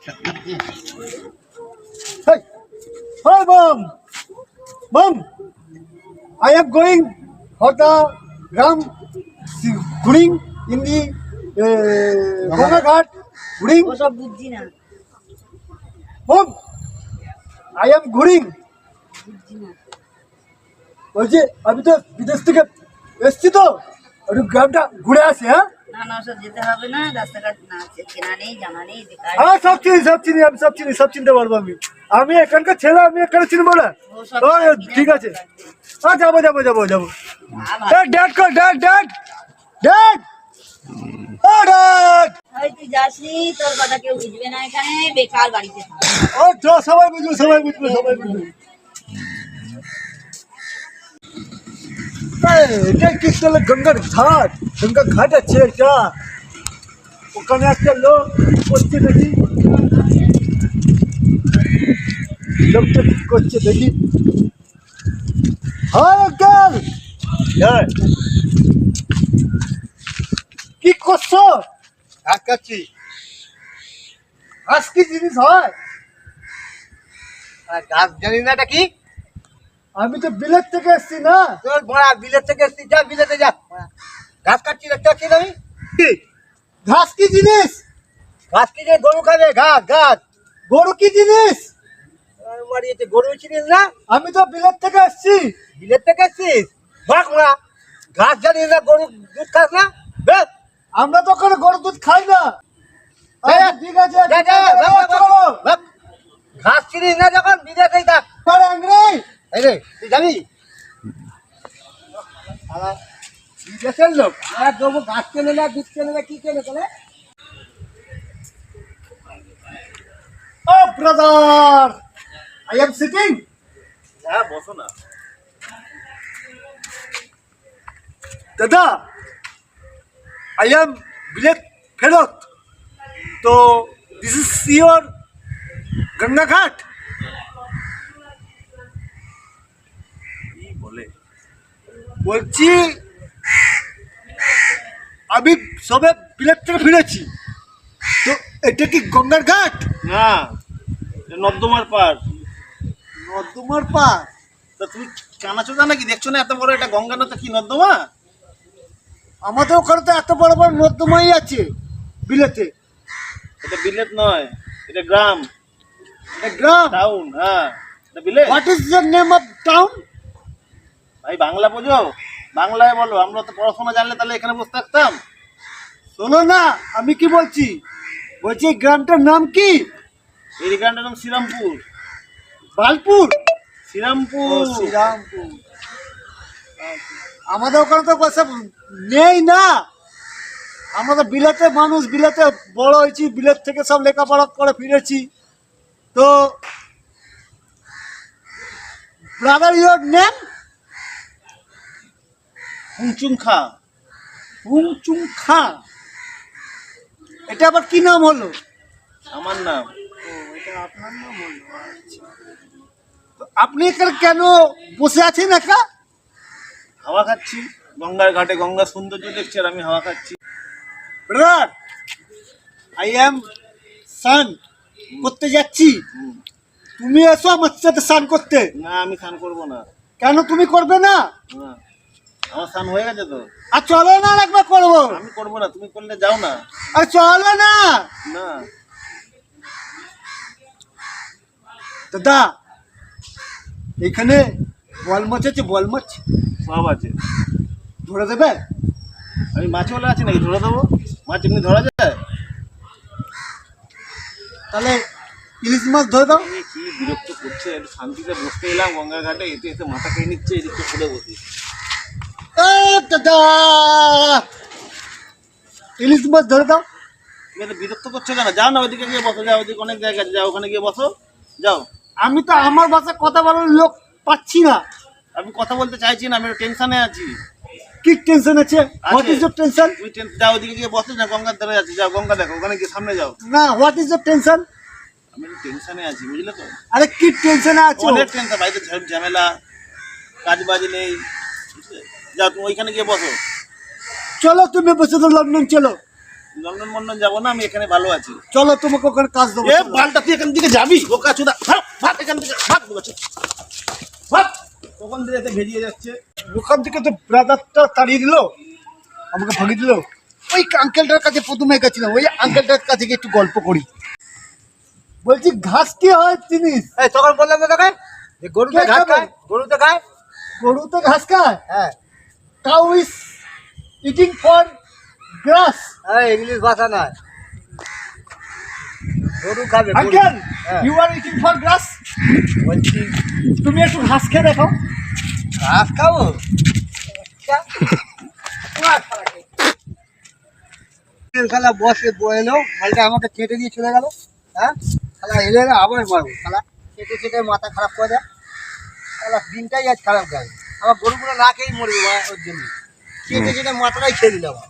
Hey, hi, mom. Mom, I am going for the Ram Guring in the Ganga Ghat. Guring. ওসব বুঝছি না Mom, I am Guring. বুঝছি না বলছি আমি তো বিদেশ থেকে এসছি তো একটু গ্রামটা ঘুরে আসি। হ্যাঁ না না ওসব যেতে হবে না রাস্তাঘাট না চেনা নেই জানা নেই বেকার হ্যাঁ সব চিনি আমি সব চিনতে পারবো আমি এখানকার ছেলে, আমি এখানে চিনবো না। ওসব ও বিনা ঠিক আছে, লাগবে। হ্যাঁ যাবো। ড্যাড কর, ড্যাড ও ড্যাড। ওই তুই যাসনি তোর কথা কেউ বুঝবে না এখানে বেকার বাড়িতে থাক ও তো সবাই বুঝবে। এটা কি তাহলে গঙ্গা ঘাট আছে এটা, ওখানে একটা লোক করছে দেখি, লোকটা কি করছে দেখি। হাই আঙ্কেল, কি করছো? ঘাস কাটছি। ঘাস কি জিনিস হয়? আর ঘাস জানি না এটা কি? আমি তো বিলেত থেকে এসছি না। তোর বড়া বিলেত থেকে এসছি, যা বিলেতে যা। ঘাস কাটছি দেখতে পাচ্ছি না আমি? কি? ঘাস কি জিনিস? ঘাস কি যে গরু খাবে? ঘাস। গরু কি জিনিস? আর মারিয়েছে গরু চিনিস না? আমি তো বিলেত থেকে এসছি। বিলেত থেকে এসছিস? বাঘ মারা। ঘাস জানিস না, গরু দুধ খাস না? বেশ। আমরা তো ওখানে গরুর দুধ খাই না। ঠিক আছে, চলো। ঘাস চিনিস না যখন বিদেশেই থাক। এই রে, তুই যাবি? শালা, বিদেশের লোক আর দেবো ঘাস কেনে না, দুধ কেনে না, কি কেনে তোলে? Oh, brother! I am sitting. হ্যাঁ বসো না। দাদা, I am Bilek Ferot. So, this is your Ganga Ghat. কি বলে? বলছি আমি সবে বিলেত থেকে ফিরেছি, তো এটা কি গঙ্গার ঘাট? না, এটা নর্দমার পার। নর্দমার পার? তা তুমি কানাচোদা নাকি? দেখছো না এত বড় এটা গঙ্গা না, তো কি নর্দমা? আমাদের ওখানে তো এত বড় বড় নর্দমাই আছে বিলেতে। এটা বিলেত নয়, এটা গ্রাম, এটা গ্রাম। টাউন। হ্যাঁ, এটা বিলেত। What is the name of town? ভাই বাংলা বোঝো, বাংলায় বলো। আমরা তো পড়াশোনা জানলে তাহলে এখানে বসে থাকতাম। শোনো না, আমি কি বলছি, এই গ্রামটার নাম কি? এই গ্রামটার নাম শ্রীরামপুর। বালপুর? শ্রীরামপুর। শ্রীরামপুর। আমাদের ওখানে তো সব নেই না। আমাদের বিলেতে মানুষ, বিলেতে বড় হয়েছি, বিলেত থেকে সব লেখাপড়া করে ফিরেছি। তো ব্রাদার, ইউর নেম? হুংচুং খা। হুংচুং খা। এটা আবার কি নাম হলো? আমার নাম। এটা আপনার নাম হলো। আচ্ছা। তো আপনি এখানে কেন বসে আছেন একা? হাওয়া খাচ্ছি গঙ্গার ঘাটে, গঙ্গার সৌন্দর্য দেখছি আর আমি হাওয়া খাচ্ছি। ব্রাদার, আই এম সান করতে যাচ্ছি, তুমি এসো আমার সাথে স্নান করতে। না, আমি স্নান করবো না। কেন তুমি করবে না? না, আমার স্নান হয়ে গেছে তো। আর চলো না, একবার করবো। আমি করবো না, তুমি করলে যাও না। আর চলো না। না। দাদা, এখানে বল মাছ আছে, বল মাছ সব আছে। ধরে দেবে? আমি মাছওয়ালা আছি নাকি ধরে দেবো? মাছ এমনি ধরা যায়? তাহলে ইলিশ মাছ ধরে দাও। এই কি বিরক্ত করছে! একটু শান্তিতে বসতে এলাম গঙ্গা ঘাটে, এতে এসে মাথা খেয়ে নিচ্ছে। এদিকে খুলে বসি। দাদা, ইলিশ মাছ ধরে দাও। তুমি এত বিরক্ত করছো কেন? যাও না, ওইদিকে গিয়ে বসো। যাও, ওইদিকে অনেক জায়গা আছে, যাও ওখানে গিয়ে বসো। যাও। আমি তো আমার ভাষায় কথা বলার লোক পাচ্ছি না। আমি কথা বলতে চাইছি না, আমি একটু টেনশনে আছি। কি টেনশন আছে? What is your tension? তুমি যাও, ওইদিকে গিয়ে বসো না, গঙ্গার ধারে আছি। যাও, গঙ্গা দেখো, ওখানে গিয়ে সামনে যাও। না, হোয়াট ইজ ইউর টেনশন? আমি একটু টেনশনে আছি, বুঝলে তো? আরে কি টেনশনে আছো? অনেক টেনশন, বাড়িতে ঝামেলা, কাজ বাজ নেই। যাও, তুমি ওইখানে গিয়ে বসো। চলো, তুমি বসে তো লন্ডন চলো। লন্ডন মন্ডন যাবো না, আমি এখানে ভালো আছি। চলো তোমাকে ওখানে কাজ দেবো। এ বালটা তুই এখান থেকে যাবি, বোকা চোদা, ভাগ এখান থেকে, ভাগ বোকা চোদা, ভাগ। কখন থেকে এতে ভেজিয়ে যাচ্ছে। ওখান থেকে তো ব্রাদারটা তাড়িয়ে দিল, আমাকে ভাগিয়ে দিল। ওই আঙ্কেলটার কাছে প্রথমে গেছিলাম, ওই আঙ্কেলটার কাছে গিয়ে একটু গল্প করি। বলছি ঘাস কি হয় জিনিস? এই তখন বললাম না তোকে যে গরুতে কে ঘাস খাবে? খায়, গরুতে খায়। গরু তো ঘাস খায়। হ্যাঁ কাউ ইজ ইটিং ফর গ্রাস। হ্যাঁ, ইংলিশ ভাষা নয়, গরু খাবে, গরু। আঙ্কেল হ্যাঁ। ইউ আর ইটিং ফর গ্রাস। বলছি তুমি একটু ঘাস খেয়ে দেখো। ঘাস খাবো? শালা বসে এলো, মালটা আমাকে চেটে দিয়ে চলে গেল। হ্যাঁ শালা এলে না আবার মারবো, শালা চেটে চেটে মাথা খারাপ করে দেয়। শালা দিনটাই আজ খারাপ গেল, আমার গরুগুলো না খেয়েই মরবে ওর জন্য। চেটে চেটে মাথাটাই খেয়ে দিল আমার।